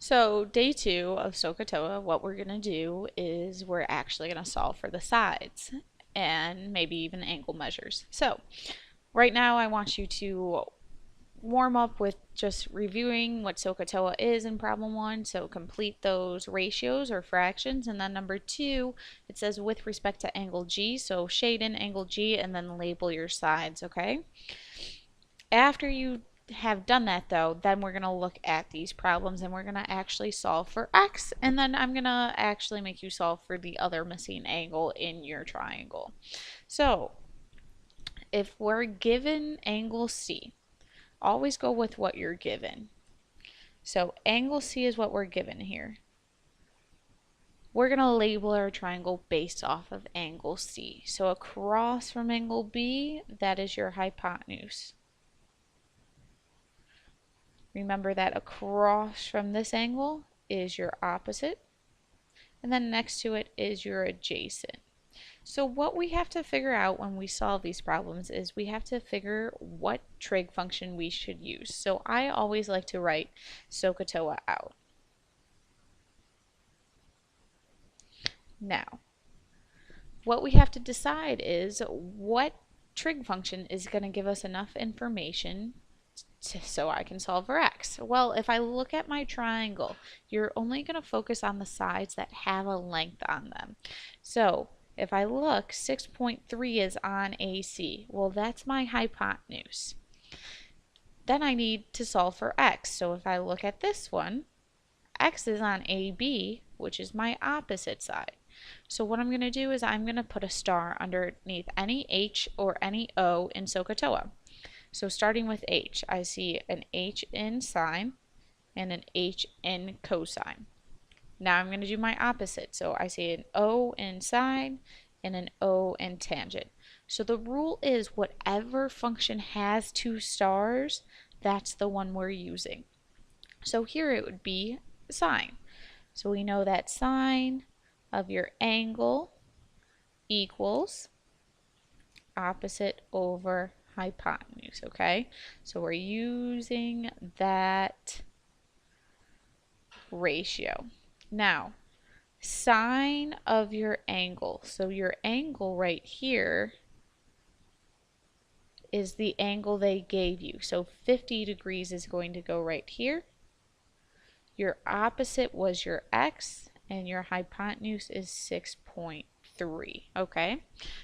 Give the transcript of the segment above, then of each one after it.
So day 2 of SOHCAHTOA, what we're going to do is we're actually going to solve for the sides and maybe even angle measures. So right now I want you to warm up with just reviewing what SOHCAHTOA is in problem 1. So complete those ratios or fractions. And then number 2, it says with respect to angle G. So shade in angle G and then label your sides, okay? After you have done that though, then we're going to look at these problems and we're going to actually solve for x, and then I'm going to actually make you solve for the other missing angle in your triangle. So if we're given angle C, always go with what you're given. So angle C is what we're given here. We're going to label our triangle based off of angle C. So across from angle B, that is your hypotenuse. Remember that across from this angle is your opposite, and then next to it is your adjacent. So what we have to figure out when we solve these problems is we have to figure what trig function we should use. So I always like to write SOHCAHTOA out. Now, what we have to decide is what trig function is going to give us enough information so I can solve for x. Well, if I look at my triangle, you're only going to focus on the sides that have a length on them. So if I look, 6.3 is on AC. Well, that's my hypotenuse. Then I need to solve for x. So if I look at this one, x is on AB, which is my opposite side. So what I'm going to do is I'm going to put a star underneath any H or any O in SOHCAHTOA. So starting with H, I see an H in sine and an H in cosine. Now I'm going to do my opposite. So I see an O in sine and an O in tangent. So the rule is whatever function has 2 stars, that's the one we're using. So here it would be sine. So we know that sine of your angle equals opposite over hypotenuse, okay? So we're using that ratio. Now, sine of your angle. So your angle right here is the angle they gave you. So 50 degrees is going to go right here. Your opposite was your x, and your hypotenuse is 6.3. Okay,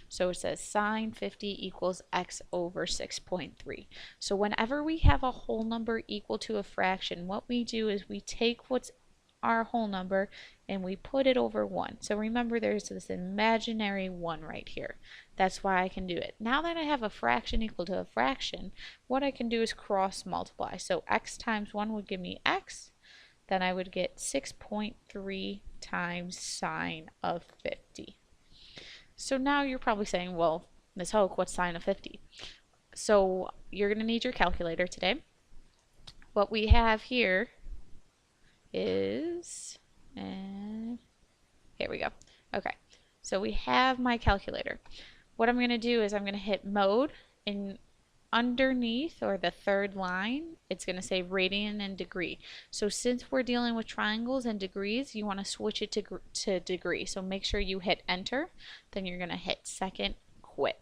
so it says sine 50 equals x over 6.3. So whenever we have a whole number equal to a fraction, what we do is we take what's our whole number and we put it over 1. So remember, there's this imaginary 1 right here. That's why I can do it. Now that I have a fraction equal to a fraction, what I can do is cross multiply. So x times 1 would give me x. Then I would get 6.3 times sine of 50. So now you're probably saying, well, Ms. Hoke, what's sine of 50? So you're going to need your calculator today. What we have here is, and here we go. Okay, so we have my calculator. What I'm going to do is I'm going to hit mode, and underneath, or the third line, it's going to say radian and degree. So since we're dealing with triangles and degrees, you want to switch it to degree. So make sure you hit enter, then you're going to hit second quit.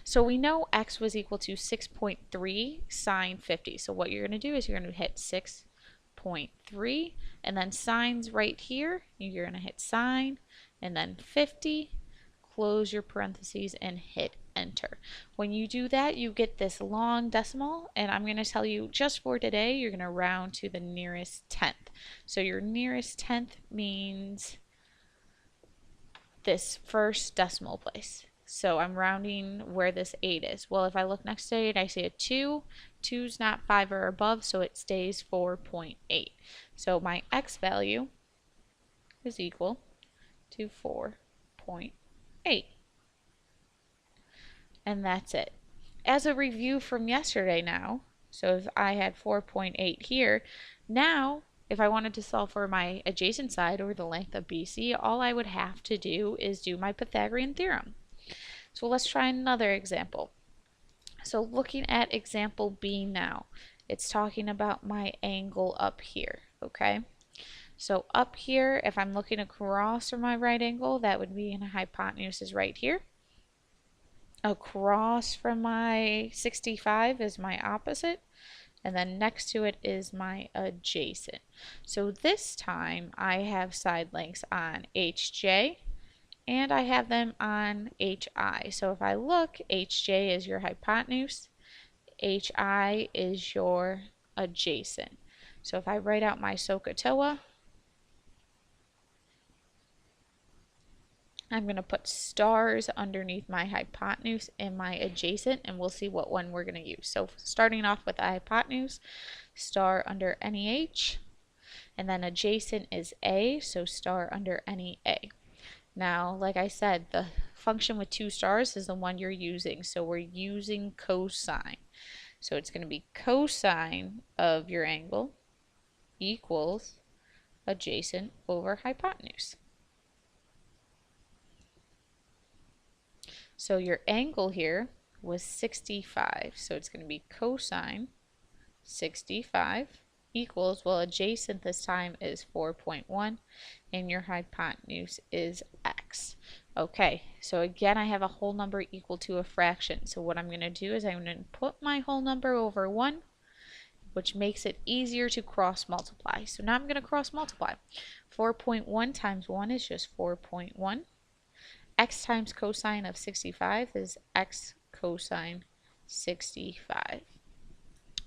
So we know x was equal to 6.3 sine 50. So what you're going to do is you're going to hit 6.3, and then sine's right here. You're going to hit sine, and then 50, close your parentheses, and hit enter. When you do that, you get this long decimal, and I'm going to tell you just for today, you're going to round to the nearest tenth. So your nearest tenth means this first decimal place. So I'm rounding where this 8 is. Well, if I look next to it, I see a 2. 2's not 5 or above, so it stays 4.8. So my x value is equal to 4.8. And that's it. As a review from yesterday now, so if I had 4.8 here, now if I wanted to solve for my adjacent side or the length of BC, all I would have to do is do my Pythagorean theorem. So let's try another example. So looking at example B now, it's talking about my angle up here, okay? So up here, if I'm looking across from my right angle, that would be, and hypotenuse is right here. Across from my 65 is my opposite, and then next to it is my adjacent. So this time I have side lengths on HJ and I have them on HI. So if I look, HJ is your hypotenuse, HI is your adjacent. So if I write out my SOHCAHTOA, I'm going to put stars underneath my hypotenuse and my adjacent, and we'll see what one we're going to use. So starting off with the hypotenuse, star under any H, and then adjacent is A, so star under any A. Now, like I said, the function with 2 stars is the one you're using, so we're using cosine. So it's going to be cosine of your angle equals adjacent over hypotenuse. So your angle here was 65, so it's going to be cosine 65 equals, well, adjacent this time is 4.1 and your hypotenuse is x. Okay, so again I have a whole number equal to a fraction. So what I'm going to do is I'm going to put my whole number over 1, which makes it easier to cross multiply. So now I'm going to cross multiply. 4.1 times 1 is just 4.1. X times cosine of 65 is x cosine 65.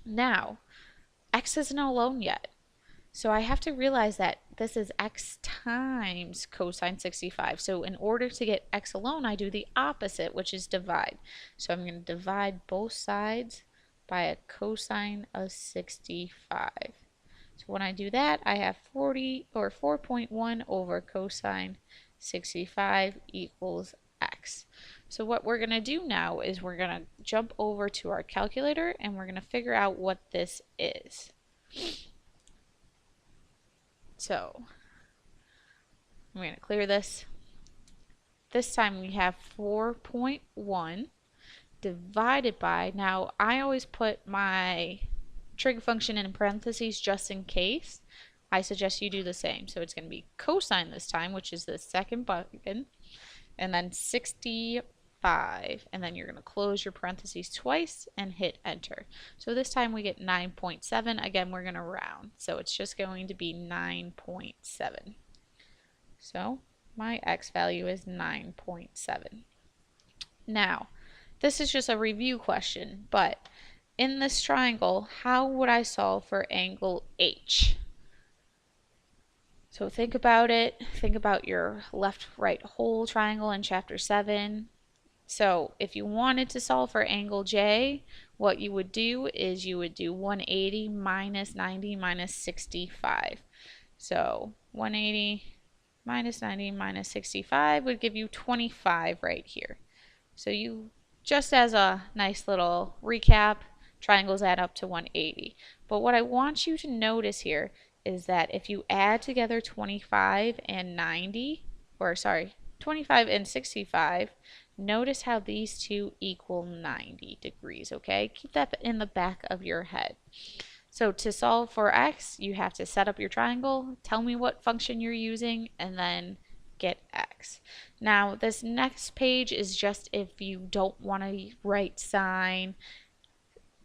Now, x isn't alone yet. So I have to realize that this is x times cosine 65. So in order to get x alone, I do the opposite, which is divide. So I'm going to divide both sides by a cosine of 65. So when I do that, I have 4.1 over cosine 65 equals x. So what we're going to do now is we're going to jump over to our calculator and we're going to figure out what this is. So I'm going to clear this. This time we have 4.1 divided by, now I always put my trig function in parentheses just in case. I suggest you do the same. So it's going to be cosine this time, which is the second button, and then 65, and then you're going to close your parentheses twice and hit enter. So this time we get 9.7. Again, we're going to round, so it's just going to be 9.7. So my x value is 9.7. Now, this is just a review question, but in this triangle, how would I solve for angle H? So think about it. Think about your left-right whole triangle in chapter 7. So if you wanted to solve for angle J, what you would do is you would do 180 minus 90 minus 65. So 180 minus 90 minus 65 would give you 25 right here. So you, just as a nice little recap, triangles add up to 180. But what I want you to notice here is that if you add together 25 and 90, or sorry, 25 and 65, notice how these two equal 90 degrees, okay? Keep that in the back of your head. So to solve for x, you have to set up your triangle, tell me what function you're using, and then get x. Now this next page is just if you don't want to write sine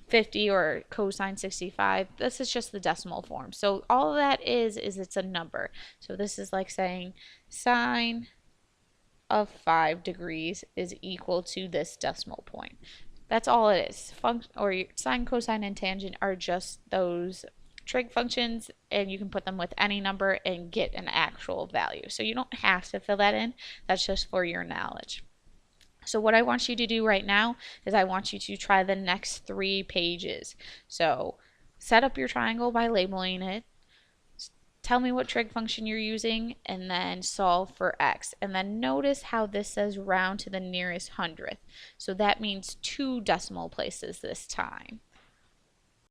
50 or cosine 65. This is just the decimal form. So all of that is it's a number. So this is like saying sine of 5 degrees is equal to this decimal point. That's all it is. Sine, cosine, and tangent are just those trig functions, and you can put them with any number and get an actual value. So you don't have to fill that in. That's just for your knowledge. So what I want you to do right now is I want you to try the next 3 pages. So set up your triangle by labeling it. Tell me what trig function you're using, and then solve for x. And then notice how this says round to the nearest hundredth. So that means 2 decimal places this time.